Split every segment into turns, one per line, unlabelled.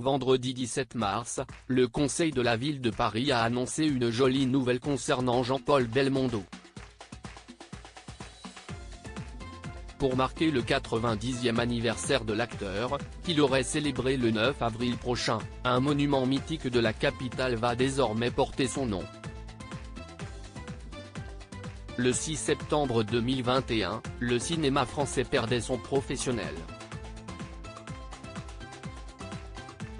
vendredi 17 mars, le Conseil de la ville de Paris a annoncé une jolie nouvelle concernant Jean-Paul Belmondo. Pour marquer le 90e anniversaire de l'acteur, qu'il aurait célébré le 9 avril prochain, un monument mythique de la capitale va désormais porter son nom. Le 6 septembre 2021, le cinéma français perdait son professionnel.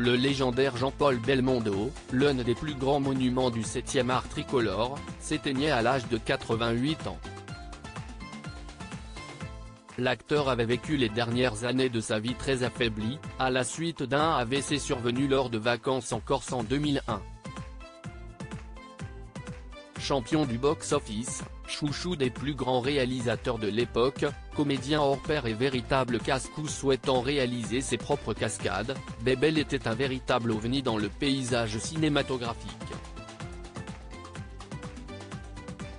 Le légendaire Jean-Paul Belmondo, l'un des plus grands monuments du 7e art tricolore, s'éteignait à l'âge de 88 ans. L'acteur avait vécu les dernières années de sa vie très affaibli, à la suite d'un AVC survenu lors de vacances en Corse en 2001. Champion du box-office, chouchou des plus grands réalisateurs de l'époque, comédien hors pair et véritable casse-cou souhaitant réaliser ses propres cascades, Bébel était un véritable ovni dans le paysage cinématographique.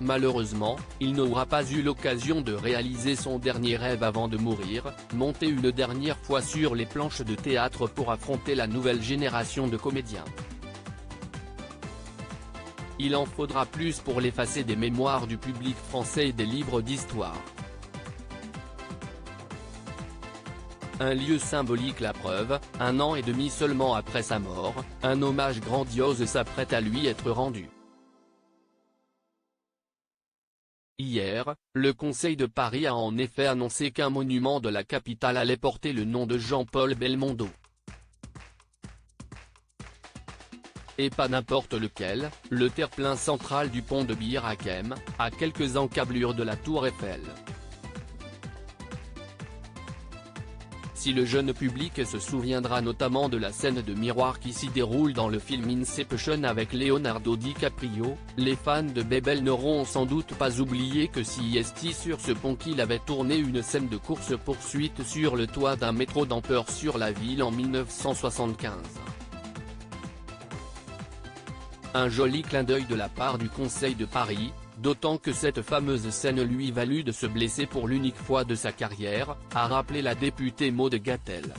Malheureusement, il n'aura pas eu l'occasion de réaliser son dernier rêve avant de mourir, monter une dernière fois sur les planches de théâtre pour affronter la nouvelle génération de comédiens. Il en faudra plus pour l'effacer des mémoires du public français et des livres d'histoire. Un lieu symbolique, la preuve, 1 an et demi seulement après sa mort, un hommage grandiose s'apprête à lui être rendu. Hier, le Conseil de Paris a en effet annoncé qu'un monument de la capitale allait porter le nom de Jean-Paul Belmondo. Et pas n'importe lequel, le terre-plein central du pont de Bir Hakeim, à quelques encablures de la tour Eiffel. Si le jeune public se souviendra notamment de la scène de miroir qui s'y déroule dans le film Inception avec Leonardo DiCaprio, les fans de Bébel n'auront sans doute pas oublié que c'est sur ce pont qu'il avait tourné une scène de course-poursuite sur le toit d'un métro dans Peur sur la ville en 1975. Un joli clin d'œil de la part du Conseil de Paris, d'autant que cette fameuse scène lui valut de se blesser pour l'unique fois de sa carrière, a rappelé la députée Maude Gattel.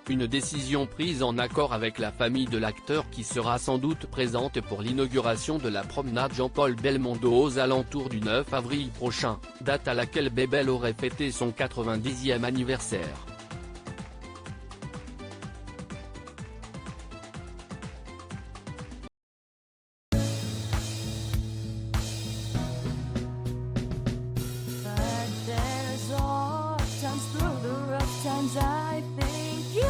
Une décision prise en accord avec la famille de l'acteur qui sera sans doute présente pour l'inauguration de la promenade Jean-Paul Belmondo aux alentours du 9 avril prochain, date à laquelle Bébel aurait fêté son 90e anniversaire.
I think you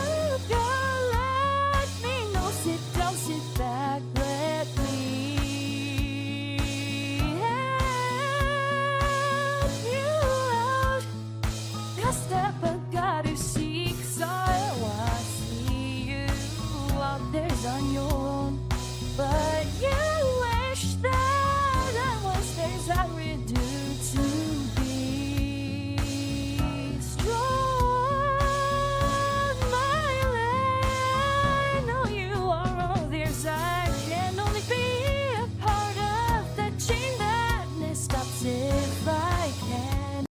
can let me know. Sit down, sit back, let me help you out. The step I gotta seek, so I see you out there's on your